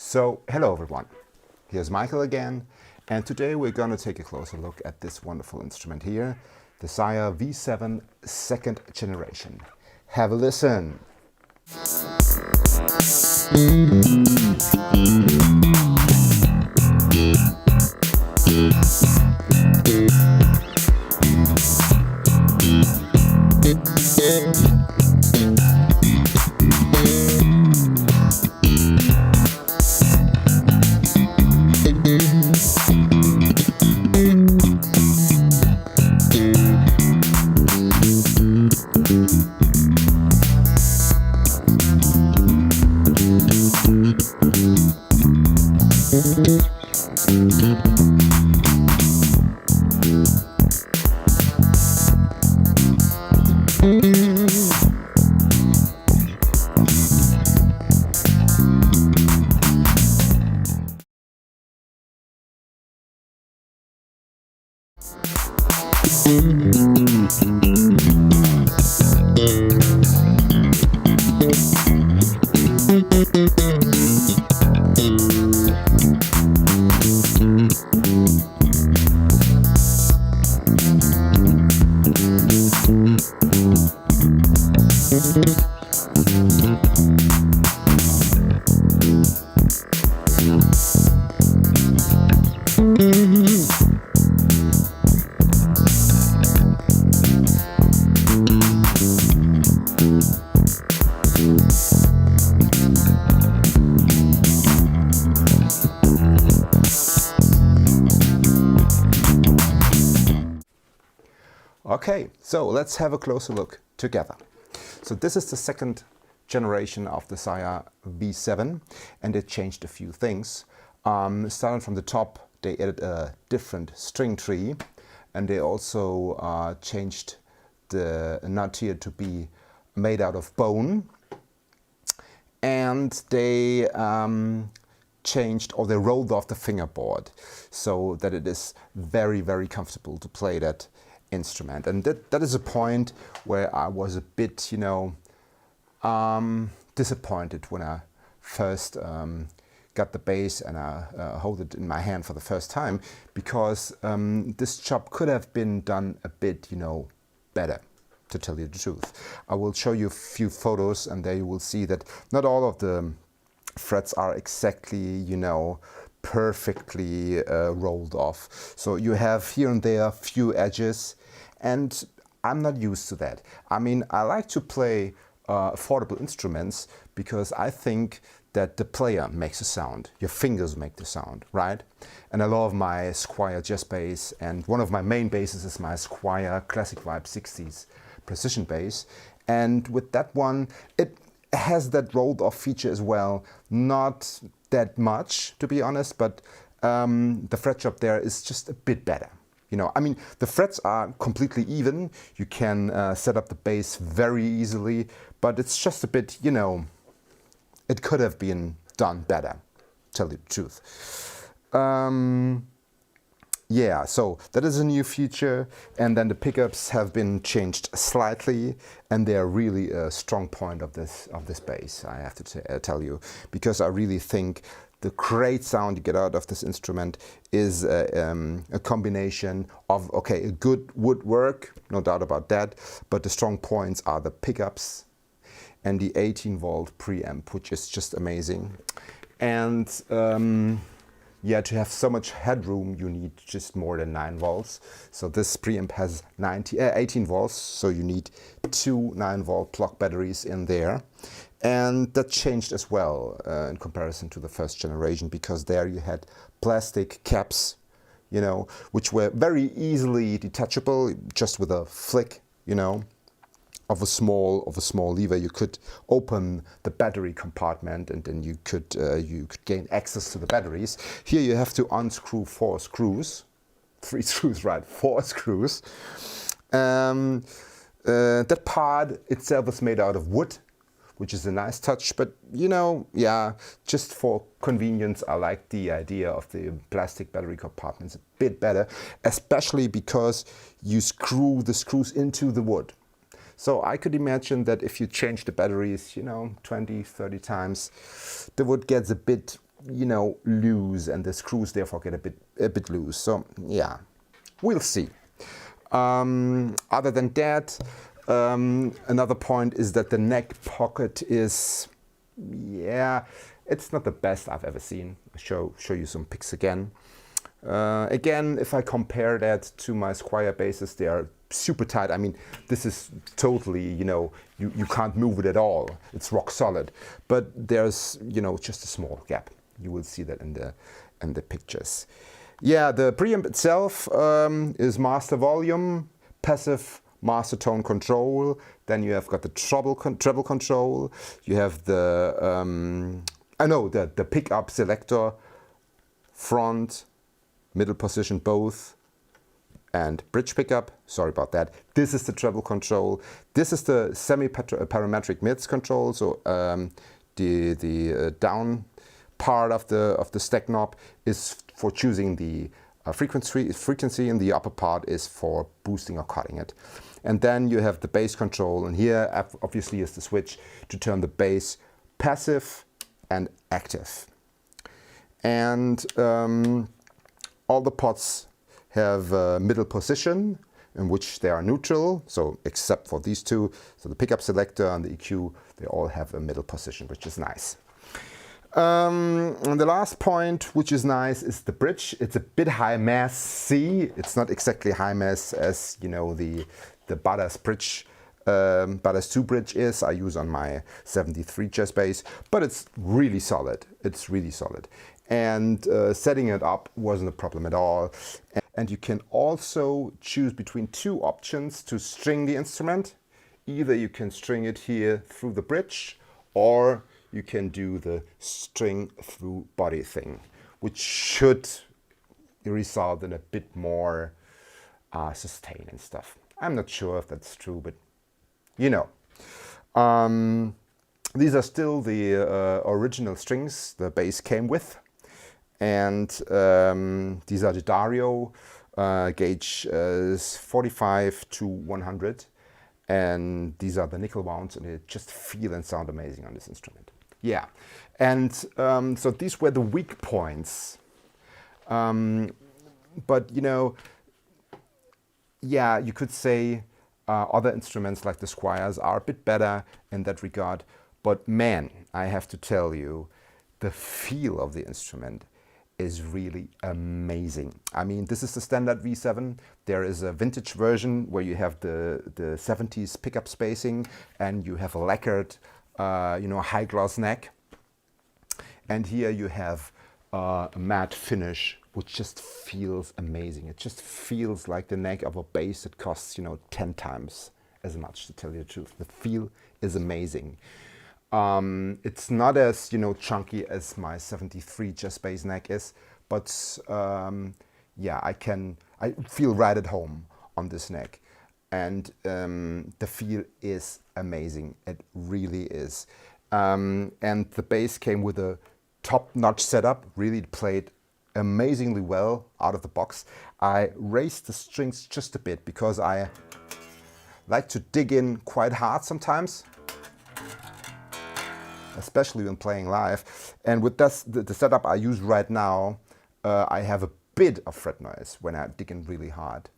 So, hello everyone, here's Michael again, and today we're going to take a closer look at this wonderful instrument here, the Sire V7 second generation. Have a listen! Okay, so let's have a closer look together. So this is the second generation of the Sire V7, and it changed a few things. Starting from the top, they added a different string tree, and they also changed the nut here to be made out of bone, and they changed, or they rolled off the fingerboard so that it is very, very comfortable to play that instrument. And that is a point where I was a bit, disappointed when I first got the bass and I hold it in my hand for the first time, because this job could have been done a bit, better, to tell you the truth. I will show you a few photos, and there you will see that not all of the frets are exactly, perfectly rolled off. So you have here and there a few edges, and I'm not used to that. I mean, I like to play affordable instruments because I think that the player makes a sound. Your fingers make the sound, right? And I love my Squire jazz bass, and one of my main basses is my Squire Classic Vibe 60s precision bass. And with that one, it has that rolled off feature as well. Not that much, to be honest, but the fret job there is just a bit better. I mean, the frets are completely even. You can set up the bass very easily, but it's just a bit, it could have been done better, tell you the truth. Yeah, so that is a new feature, and then the pickups have been changed slightly, and they are really a strong point of this bass, I have to tell you, because I really think the great sound you get out of this instrument is a combination of, okay, a good woodwork, no doubt about that, but the strong points are the pickups and the 18-volt preamp, which is just amazing. And yeah, to have so much headroom, you need just more than 9 volts. So this preamp has 18 volts, so you need 2 9-volt plug batteries in there. And that changed as well in comparison to the first generation, because there you had plastic caps, which were very easily detachable, just with a flick, of a small lever. You could open the battery compartment, and then you could gain access to the batteries. Here you have to unscrew 4 screws, 3 screws, right? 4 screws. That part itself is made out of wood, which is a nice touch, but yeah, just for convenience, I like the idea of the plastic battery compartments a bit better, especially because you screw the screws into the wood. So I could imagine that if you change the batteries, 20, 30 times, the wood gets a bit you know, loose, and the screws therefore get a bit loose. So yeah, we'll see. Other than that, another point is that the neck pocket is, yeah, it's not the best I've ever seen. I'll show you some pics again. Again, if I compare that to my Squire bases, they are super tight. I mean, this is totally, you know, you can't move it at all. It's rock solid. But there's, you know, just a small gap. You will see that in the pictures. Yeah, the preamp itself is master volume, passive master tone control. Then you have got the treble control. You have the the pickup selector, front, middle position both, and bridge pickup. Sorry about that. This is the treble control. This is the semi-parametric mids control. So the down part of the stack knob is for choosing the frequency, and the upper part is for boosting or cutting it. And then you have the bass control, and here obviously is the switch to turn the bass passive and active. And all the pots have a middle position in which they are neutral, so except for these two. So the pickup selector and the EQ, they all have a middle position, which is nice. And the last point, which is nice, is the bridge. It's a bit high mass C. It's not exactly high mass as, you know, the Butters bridge, Butters 2 bridge is. I use on my 73 jazz bass, but it's really solid. It's really solid. And setting it up wasn't a problem at all. And you can also choose between two options to string the instrument. Either you can string it here through the bridge, or you can do the string through body thing, which should result in a bit more sustain and stuff. I'm not sure if that's true, but you know. These are still the original strings the bass came with. And these are the Dario gauge 45 to 100. And these are the nickel wounds, and they just feel and sound amazing on this instrument. Yeah, and so these were the weak points. But, you know, yeah, you could say other instruments like the Squires are a bit better in that regard. But man, I have to tell you, the feel of the instrument is really amazing. I mean, this is the standard V7. There is a vintage version where you have the 70s pickup spacing, and you have a lacquered, you know, high gloss neck. And here you have a matte finish, which just feels amazing. It just feels like the neck of a bass that costs, you know, 10 times as much, to tell you the truth. The feel is amazing. It's not as, you know, chunky as my 73 jazz bass neck is, but yeah, I feel right at home on this neck, and the feel is amazing. It really is. And the bass came with a top-notch setup. Really played amazingly well out of the box. I raised the strings just a bit because I like to dig in quite hard sometimes, especially when playing live. And with this, the setup I use right now, I have a bit of fret noise when I dig in really hard.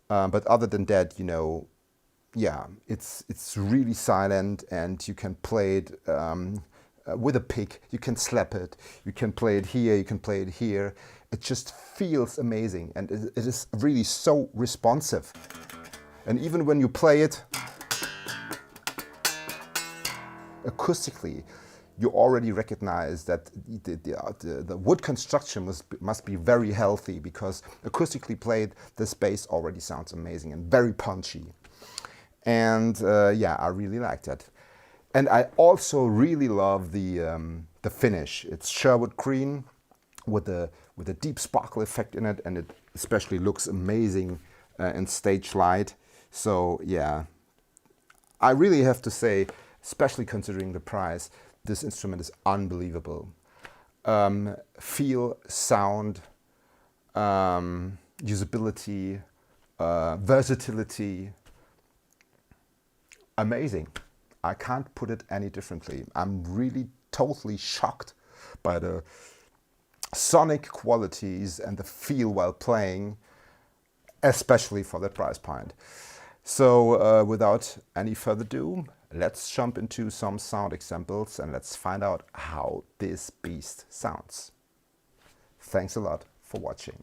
But other than that, you know, yeah, it's really silent, and you can play it with a pick. You can slap it. You can play it here. You can play it here. It just feels amazing, and it is really so responsive. And even when you play it acoustically, you already recognize that the wood construction must be very healthy, because acoustically played, this bass already sounds amazing and very punchy. And yeah, I really like that. And I also really love the finish. It's Sherwood green with a deep sparkle effect in it, and it especially looks amazing in stage light. So yeah, I really have to say, especially considering the price, this instrument is unbelievable. Feel, sound, usability, versatility, amazing. I can't put it any differently. I'm really totally shocked by the sonic qualities and the feel while playing, especially for that price point. So without any further ado, let's jump into some sound examples and let's find out how this beast sounds. Thanks a lot for watching.